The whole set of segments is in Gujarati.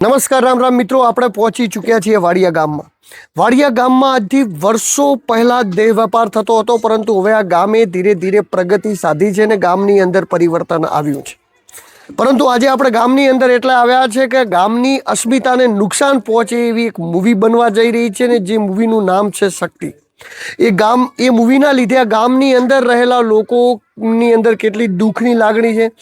નમસ્કાર રામ રામ મિત્રો, આપણે પહોંચી ચૂક્યા છીએ વાડિયા ગામમાં. વાડિયા ગામમાં આજથી વર્ષો પહેલા દેહ વેપાર થતો હતો, પરંતુ હવે આ ગામે ધીરે ધીરે પ્રગતિ સાધી છે અને ગામની અંદર પરિવર્તન આવ્યું છે. પરંતુ આજે આપણે ગામની અંદર એટલે આવ્યા છે કે ગામની અસ્મિતાને નુકસાન પહોંચે એવી એક મૂવી બનવા જઈ રહી છે ને જે મૂવીનું નામ છે શક્તિ. એ મૂવીના લીધે આ ગામની અંદર રહેલા લોકોની અંદર કેટલી દુઃખની લાગણી છે,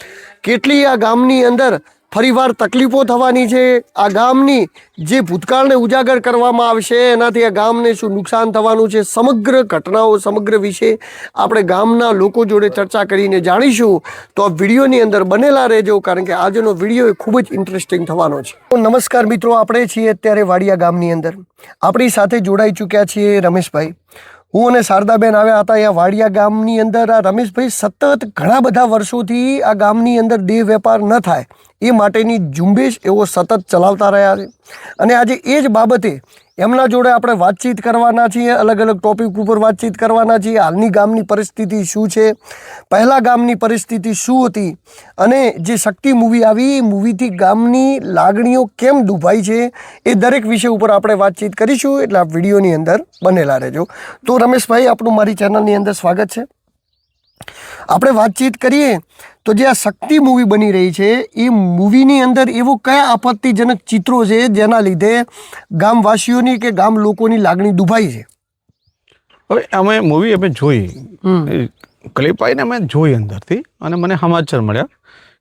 કેટલી આ ગામની અંદર ફરીવાર તકલીફો થવાની છે, આ ગામની જે ભૂતકાળને ઉજાગર કરવામાં આવશે એનાથી આ ગામને શું નુકસાન થવાનું છે, સમગ્ર ઘટનાઓ સમગ્ર વિશે આપણે ગામના લોકો જોડે ચર્ચા કરીને જાણીશું. તો આ વિડીયોની અંદર બનેલા રહેજો, કારણ કે આજનો વિડીયો ખૂબ જ ઇન્ટરેસ્ટિંગ થવાનો છે. તો નમસ્કાર મિત્રો, આપણે છીએ અત્યારે વાડિયા ગામની અંદર. આપણી સાથે જોડાઈ ચૂક્યા છીએ રમેશભાઈ. હું અને શારદાબેન આવ્યા હતા અહીંયા વાડિયા ગામની અંદર. આ રમેશભાઈ સતત ઘણા બધા વર્ષોથી આ ગામની અંદર દેહ વેપાર ન થાય એ માટેની ઝુંબેશ એવો સતત ચલાવતા રહ્યા છે, અને આજે એ જ બાબતે એમના જોડે આપણે વાતચીત કરવાના છીએ. અલગ અલગ ટોપિક ઉપર વાતચીત કરવાના છીએ. હાલની ગામની પરિસ્થિતિ શું છે, પહેલાં ગામની પરિસ્થિતિ શું હતી, અને જે શક્તિ મૂવી આવી એ મૂવીથી ગામની લાગણીઓ કેમ દુભાઈ છે, એ દરેક વિષય ઉપર આપણે વાતચીત કરીશું. એટલે આ વિડીયોની અંદર બનેલા રહેજો. તો રમેશભાઈ, આપણું મારી ચેનલની અંદર સ્વાગત છે. આપણે વાતચીત કરીએ તો જે આ શક્તિ મૂવી બની રહી છે એ મૂવીની અંદર એવું કયા આપત્તિજનક ચિત્રો છે જેના લીધે ગામવાસીઓની કે ગામ લોકોની લાગણી દુભાઈ છે? હવે અમે મૂવી જોઈ, ક્લિપ આવીને અમે જોઈ અંદરથી, અને મને સમાચાર મળ્યા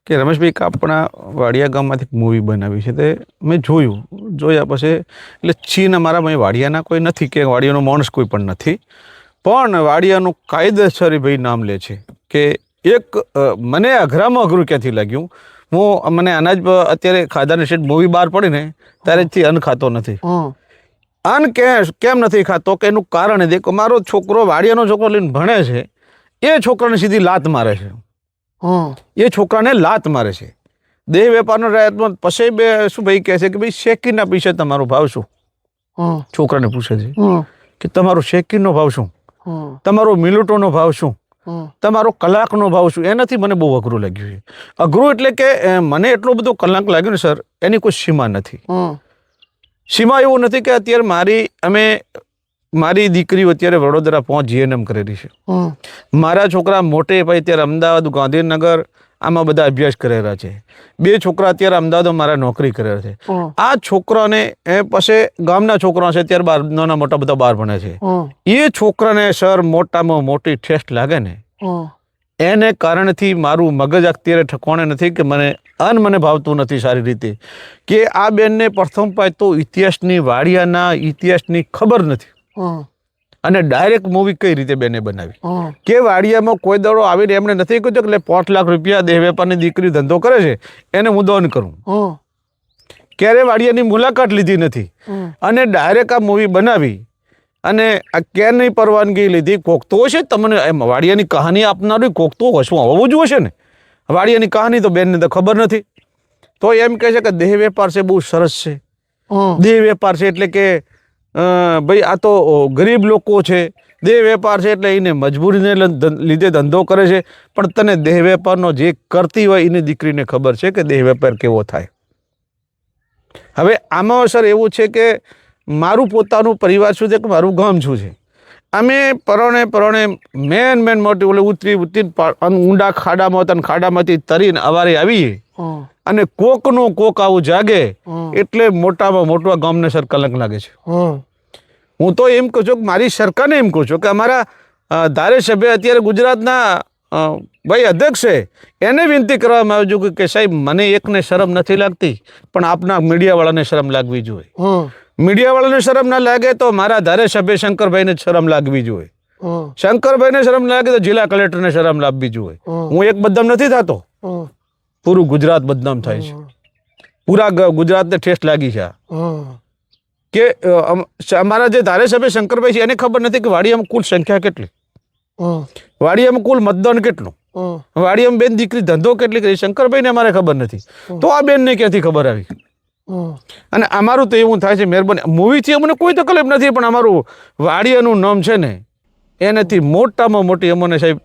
કે રમેશભાઈ આપણા વાડિયા ગામમાંથી મૂવી બનાવી છે. તે મેં જોયા પછી એટલે ચીન અમારા વાડિયાના કોઈ નથી કે વાડિયાનો માણસ કોઈ પણ નથી, પણ વાડિયાનું કાયદેસર ભાઈ નામ લે છે કે એક મને અઘરામાં અઘરું ક્યાંથી લાગ્યું. મને અનાજ અત્યારે ખાધાની શેઠ મૂવી બહાર પડી ને ત્યારેથી અન્ન ખાતો નથી. અન્ન કેમ નથી ખાતો કે એનું કારણ દેખો, મારો છોકરો વાડિયાનો છોકરો લઈને ભણે છે, એ છોકરાને સીધી લાત મારે છે. એ છોકરાને લાત મારે છે. દેહ વેપારનો રાયતમાં પછી બે શું ભાઈ કહે છે કે ભાઈ શેકીના પીછે તમારો ભાવ શું? છોકરાને પૂછે છે કે તમારો શેકીનો ભાવ શું, તમારો મિલુટોનો ભાવ શું, તમારો કલાકનો ભાવ શું? એનાથી મને બહુ અઘરું લાગ્યું છે. અઘરું એટલે કે મને એટલો બધો કલાક લાગ્યો ને સર, એની કોઈ સીમા નથી. સીમા એવું નથી કે અત્યારે મારી દીકરીઓ અત્યારે વડોદરા પહોંચ GNM કરેલી છે. મારા છોકરા મોટે ભાઈ અત્યારે અમદાવાદ, ગાંધીનગર આમાં બધા અભ્યાસ કરેલા છે. બે છોકરા અત્યારે અમદાવાદ મારા નોકરી કરેલા છે. આ છોકરાને પછી ગામના છોકરા છે અત્યારે બાર, નાના મોટા બધા બહાર ભણે છે. એ છોકરાને સર મોટામાં મોટી ઠેસ લાગે ને, એને કારણથી મારું મગજ અત્યારે ઠકોણે નથી કે મને ભાવતું નથી સારી રીતે, કે આ બેનને પ્રથમ પાય તો ઇતિહાસની, વાડિયાના ઇતિહાસની ખબર નથી, અને ડાયરેક્ટ મૂવી કઈ રીતે બેને બનાવી કે વાડિયામાં કોઈ દડો આવીને એમણે નથી કહ્યું કે 5 લાખ રૂપિયા દેહ વેપારની દીકરી ધંધો કરે છે એને હું દોન કરું. ક્યારે વાડિયાની મુલાકાત લીધી નથી, અને ડાયરેક્ટ આ મૂવી બનાવી, અને આ ક્યારની પરવાનગી લીધી? કોક તો હશે તમને વાડિયાની કહાની આપનારું, કોક તો હશું હોવું જ હશે ને. વાડિયાની કહાની તો બેનને તો ખબર નથી, તો એમ કહે છે કે દેહ વેપાર છે, બહુ સરસ છે. દેહ વેપાર છે એટલે કે ભાઈ આ તો ગરીબ લોકો છે, દેહ વેપાર છે એટલે એને મજબૂરીને લીધે ધંધો કરે છે. પણ તને દેહ વેપારનો જે કરતી હોય એની દીકરીને ખબર છે કે દેહ વેપાર કેવો થાય. હવે આમાં સર એવું છે કે મારું પોતાનું પરિવાર શું છે કે મારું ગામ શું છે, અમે પરણે મેન મોટી ઓલે ઉતરી ઊંડા ખાડામાં, ખાડામાંથી તરીને અવારે આવીએ, અને કોકનું કોક આવું જાગે એટલે મોટામાં મોટો ગામને સર કલંક લાગે છે. હું તો એમ કહું છું કે મારી સરકારને એમ કહું છું કે અમારા ધારાસભ્ય અત્યારે ગુજરાતના ભાઈ અધ્યક્ષ છે, એને વિનંતી કરવામાં આવ્યું છે કે સાહેબ મને એકને શરમ નથી લાગતી, પણ આપના મીડિયાવાળાને શરમ લાગવી જોઈએ. મીડિયાવાળાને શરમ ના લાગે તો મારા ધારાસભ્ય શંકરભાઈને શરમ લાગવી જોઈએ. શંકરભાઈને શરમ લાગે તો જિલ્લા કલેક્ટરને શરમ લાગવી જોઈએ. હું એક બદનામ નથી થતો, પૂરું ગુજરાત બદનામ થાય છે. પૂરા ગુજરાતને ઠેસ લાગી છે કે અમારા જે ધારાસભ્ય શંકરભાઈ છે એને ખબર નથી કે વાડિયામાં કુલ સંખ્યા કેટલી, વાડિયામાં કુલ મતદાન કેટલું, વાડિયામાં બેન દીકરી ધંધો કેટલી કરી, શંકરભાઈને અમારે ખબર નથી. તો આ બેનને ક્યાંથી ખબર આવી? અને અમારું તો એવું થાય છે, મહેરબાની મૂવીથી અમને કોઈ તકલીફ નથી, પણ અમારું વાડિયાનું નામ છે ને એનાથી મોટામાં મોટી અમને સાહેબ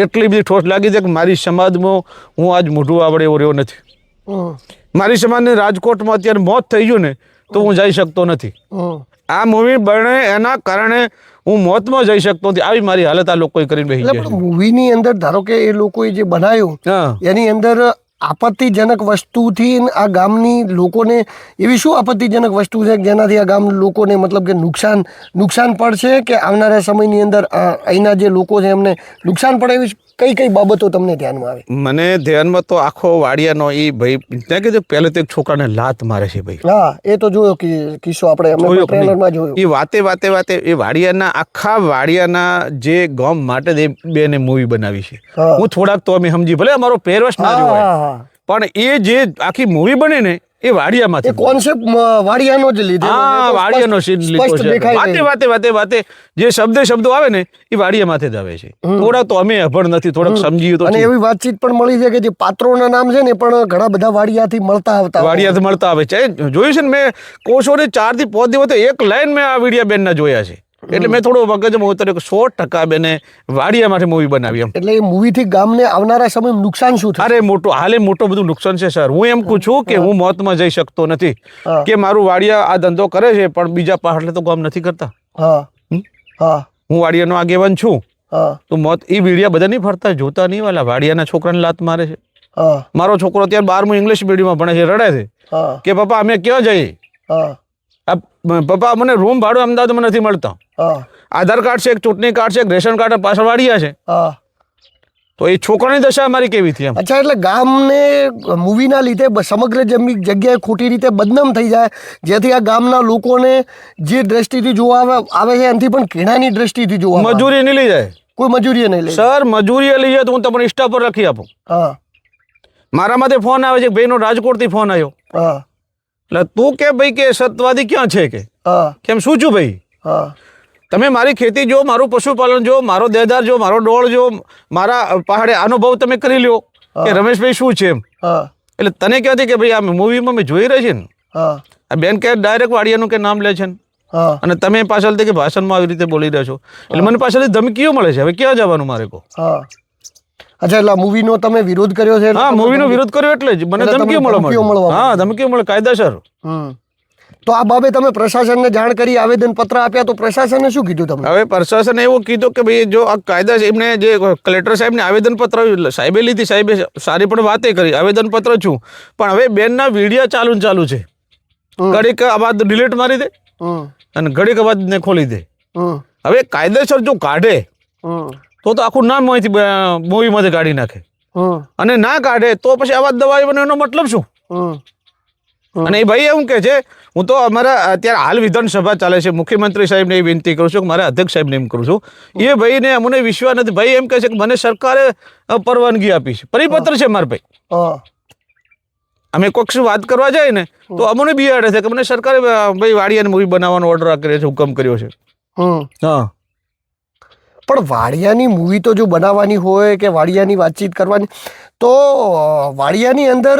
એટલી બધી ઠોસ લાગી છે કે મારી સમાજમાં હું આજ મોઢું આવડે એવો રહ્યો નથી. મારી સમાજને રાજકોટમાં અત્યારે મોત થઈ ગયું ને તો હું જઈ શકતો નથી. આ મૂવી બને એના કારણે હું મોતમાં જઈ શકતો નથી. આવી મારી હાલત આ લોકોએ કરીને બેસી એટલે ગયા પણ મૂવીની અંદર ધારો કે એ લોકોએ જે બનાવ્યું છે. હા, એની અંદર આપત્તિજનક વસ્તુથી આ ગામની લોકોને એવી શું આપત્તિજનક વસ્તુ છે કે જેનાથી આ ગામ લોકોને મતલબ કે નુકસાન પડશે કે આવનારા સમયની અંદર અહીંના જે લોકો છે એમને નુકસાન પડે એવી કઈ કઈ બાબતો તમને ધ્યાનમાં આવે? મને ધ્યાનમાં તો આખો વાડિયાનો એ ભાઈ ત્યાં કીધું પહેલે તો એક છોકરાને લાત મારે છે ભાઈ. હા, એ તો જોયો કે કિસ્સો આપણે ટ્રેલરમાં જોયો. એ વાતે એ વાડિયાના આખા વાડિયાના જે ગામ માટે એ બેને મૂવી બનાવી છે. હા. હું થોડાક તો અમે સમજી, ભલે અમારો પહેરવેશ ના હા, જોવાય, હા, હા. પણ એ જે આખી મૂવી બની ને એ વાડિયામાંથી એ કોન્સેપ્ટ વાડિયાનો જ લીધેલો છે. હા, તો વાડિયાનો સીન લીધો સ્પષ્ટ છે. દેખાય વાતે જે શબ્દો આવે ને એ વાડિયામાંથી જ આવે છે. થોડા તો અમે અભણ નથી, થોડાક સમજીએ તો અને ઠીક. એવી વાતચીત પણ મળી છે કે જે પાત્રોના નામ છે ને પણ ઘણા બધા વાડિયાથી મળતા આવતા હોય. વાડિયાથી મળતા આવે છે. જોયું છે ને મેં કોશોને 4 થી 5 દિવસ એક લાઈન મેં આ વિડિયા બેનના જોયા છે. એટલે મેં થોડું મગજમાં ઉતર્યું કે 100% બેને વાડિયામાંથી મૂવી બનાવી એમ. એટલે એ મૂવીથી ગામને આવનારા સમયમાં નુકસાન શું થશે? અરે મોટું બધું નુકસાન છે સર. હું એમ કહું છું કે હું મોતમાં જઈ શકતો નથી હા. કે મારું વાડિયા આ ધંધો કરે છે પણ બીજા પાછળ તો કામ નથી કરતા. હા, હા, હું વાડિયાનો આગેવાન છું હા, તો મોત એ વિડિયા બધા નહીં ફરતા જોતા નહીં, વાલા વાડિયાના છોકરાને લાત મારે છે. હા, મારો છોકરો અત્યારે 12મું ઇંગ્લિશ મીડિયમમાં ભણે છે, રડે છે હા, કે પપ્પા અમે ક્યાં જઈએ? હા, પપ્પા મને રૂમ ભાડું અમદાવાદમાં નથી મળતા. હા, આધાર કાર્ડ છે, એક ચૂંટણી કાર્ડ છે, એક રેશન કાર્ડ પાછળ વાડિયા છે. હા. તો એ છોકરાની દશા અમારી કેવી થઈ એમ. અચ્છા, એટલે ગામને મૂવીના લીધે સમગ્ર જગ્યાએ ખોટી રીતે બદનામ થઈ જાય, જેથી આ ગામના લોકોને જે દ્રષ્ટિથી જોવા આવે છે એનાથી પણ ઘৃણાની દ્રષ્ટિથી જોવા આવે. મજૂરી નહીં લઈ જાય કોઈ મજૂરી નહીં લે. સર. મજૂરી લઈ જાય તો હું તમને ઇન્સ્ટા પર લખી આપું. હા, મારામાંથી ફોન આવે છે કે ભાઈનો રાજકોટથી ફોન આવ્યો. હા, એટલે તું કે ભાઈ કે સત્યવાદી ક્યાં છે કે હા, કેમ શું છું ભાઈ? હા, તમે મારી ખેતી જો, મારું પશુપાલન જો, મારો દેદાર જો, મારો ડોળ જો, મારા પહાડે અનુભવ તમે કરી લ્યો કે રમેશભાઈ શું છે એમ. હા, એટલે તને ક્યાંથી કે ભાઈ આ મૂવીમાં મેં જોઈ રહી છે ને હા, આ બેન કે ડાયરેક્ટ વાડિયાનું કે નામ લે છે ને, હા, અને તમે પાછળથી કે ભાષણમાં આવી રીતે બોલી રહ્યા છો એટલે મને પાછળથી ધમકીઓ મળે છે. હવે ક્યાં જવાનું મારે કહો? હા. અચ્છા, એટલે મૂવીનો તમે વિરોધ કર્યો છે? હા, મૂવીનો વિરોધ કર્યો એટલે જ મને એટલે તમને ધમકીઓ ધમકીઓ મળે. મળવા હા, ધમકીઓ મળે કાયદેસર. તો આ બાબતે તમે પ્રશાસનને જાણ કરી, આવેદન પત્ર આપ્યા, તો પ્રશાસને શું કીધું તમને? હવે પ્રશાસને એવું કીધું કે ભાઈ જો આ કાયદા છે, એમને જે કલેક્ટર સાહેબને આવેદનપત્ર સાહેબે લીધી, સાહેબે સારી પણ વાતે કરી, આવેદનપત્ર છું, પણ હવે બેનના વિડીયો ચાલુ છે. ઘડીક અવાજ ડિલીટ મારી દે અને ઘડીક અવાજ ને ખોલી દે. હવે કાયદેસર જો કાઢે તો આખું નામ મૂવીમાંથી કાઢી નાખે, અને ના કાઢે તો પછી અવાજ દબાવવાનો એનો મતલબ શું? અને એ ભાઈ એવું કહે છે, હું તો અમારા અત્યારે હાલ વિધાનસભા ચાલે છે, મુખ્યમંત્રી સાહેબને એ વિનંતી કરું છું કે મારા અધ્યક્ષ સાહેબને એમ કરું છું, એ ભાઈને અમને વિશ્વાસ નથી. ભાઈ એમ કહે છે કે મને સરકારે પરવાનગી આપી છે, પરિપત્ર છે મારા ભાઈ. અમે કોઈક શું વાત કરવા જાય ને તો અમને બિયાડે છે કે મને સરકારે ભાઈ વાડિયાને મૂવી બનાવવાનો ઓર્ડર કર્યો છે, હુકમ કર્યો છે. હા, પણ વાડિયાની મૂવી તો જો બનાવવાની હોય કે વાડિયાની વાતચીત કરવાની, તો વાડિયાની અંદર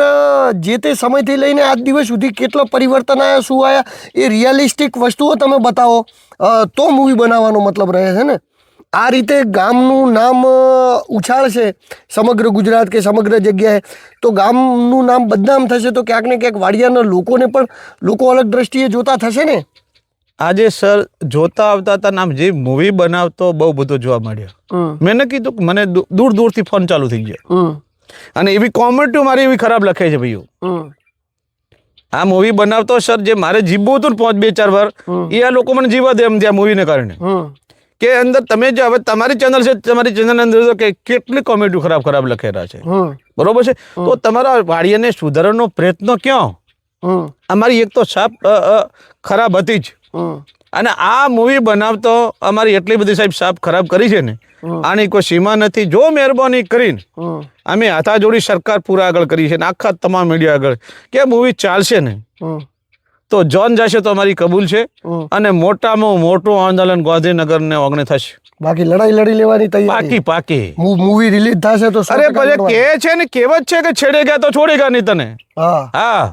જે તે સમયથી લઈને આજ દિવસ સુધી કેટલો પરિવર્તન આવ્યા, શું આવ્યા, એ રિયલિસ્ટિક વસ્તુઓ તમે બતાવો તો મૂવી બનાવવાનો મતલબ રહે છે ને. આ રીતે ગામનું નામ ઉછાળશે સમગ્ર ગુજરાત કે સમગ્ર જગ્યાએ, તો ગામનું નામ બદનામ થશે, તો ક્યાંક ને ક્યાંક વાડિયાના લોકોને પણ લોકો અલગ દ્રષ્ટિએ જોતા થશે ને. આજે સર જોતા આવતા હતા નામ જે મૂવી બનાવતો બહુ બધો જોવા મળ્યો. મેં કીધું કે મને દૂરથી ફોન ચાલુ થઈ ગયા, અને એવી કોમેન્ટો મારી એવી ખરાબ લખે છે ભાઈઓ. આ મૂવી બનાવતો સર જે મારે જીવવું હતું ને 5-2-4 વાર, એ આ લોકો મને જીવવા દે એમ ત્યાં મૂવીને કારણે કે અંદર તમે જે હવે તમારી ચેનલ છે, તમારી ચેનલ અંદર કે કેટલી કોમેન્ટો ખરાબ લખેલા છે, બરોબર છે. તો તમારા વાડિયાને સુધારવાનો પ્રયત્ન ક્યાં? અમારી એક તો સાપ ખરાબ હતી જ, અને આ મૂવી બનાવતો અમારી એટલી બધી સાહેબ સાપ ખરાબ કરી છે ને, આની કોઈ સીમા નથી. જો મહેરબાની કરીને અમે હાથાજોડી સરકાર પૂરા આગળ કરી છે ને આખા તમામ મીડિયા આગળ કે મૂવી ચાલશે ને તો જોન જશે તો અમારી કબૂલ છે, અને મોટામાં મોટું આંદોલન ગાંધીનગર ને ઓગણે થશે. બાકી લડાઈ લડી લેવાની તૈયારી પાકી મૂવી રિલીઝ થશે તો અરે પછી કે છે ને કહેવત છે કે છેડે ગયા તો છોડેગા નહીં તને. હા,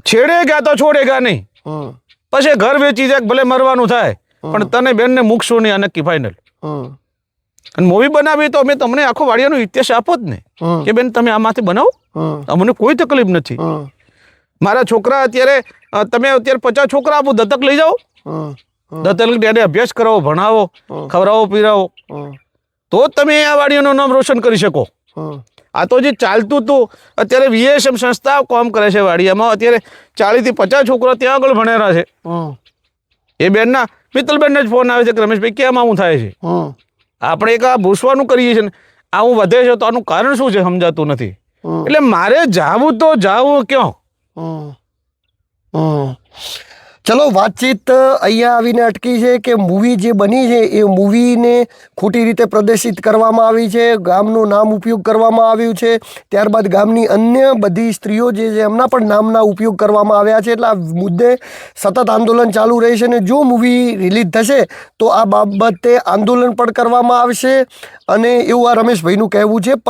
છેડે ગયા તો છોડેગા નહીં. પછી ઘર વેચી જાય ભલે મરવાનું થાય પણ તને બેન ને મૂકશું નહીં, આ નક્કી ફાઇનલ. અને મૂવી બનાવી તો અમે તમને આખો વાડિયાનો ઇતિહાસ આપો જ ને કે બેન તમે આમાંથી બનાવો. અમને કોઈ તકલીફ નથી. મારા છોકરા અત્યારે તમે અત્યારે 50 છોકરા આપો, દત્તક લઈ જાઓ. દત્તક ડેડે અભ્યાસ કરાવો, ભણાવો, ખવડાવો, પીરાવો, તો જ તમે આ વાડીઓનું નામ રોશન કરી શકો. આ તો જે ચાલતું હતું, અત્યારે VSM સંસ્થા કામ કરે છે વાડિયામાં. અત્યારે 40 થી 50 છોકરા ત્યાં આગળ ભણેલા છે. એ બેનના મિત્તલબેનને જ ફોન આવે છે કે રમેશભાઈ કેમ આવું થાય છે. આપણે એક આ ભૂસવાનું કરીએ છીએ ને આવું વધે છે, તો આનું કારણ શું છે સમજાતું નથી. એટલે મારે જાવું તો જાવું ક્યાં? ચલો, વાતચીત અહીંયા આવીને અટકી છે કે મૂવી જે બની છે એ મૂવીને ખોટી રીતે પ્રદર્શિત કરવામાં આવી છે, ગામનું નામ ઉપયોગ કરવામાં આવ્યું છે, ત્યારબાદ ગામની અન્ય બધી સ્ત્રીઓ જે છે એમના પણ નામના ઉપયોગ કરવામાં આવ્યા છે. એટલે આ મુદ્દે સતત આંદોલન ચાલુ રહેશે અને જો મૂવી રિલીઝ થશે તો આ બાબતે આંદોલન પણ કરવામાં આવશે અને એવું આ રમેશભાઈનું કહેવું છે.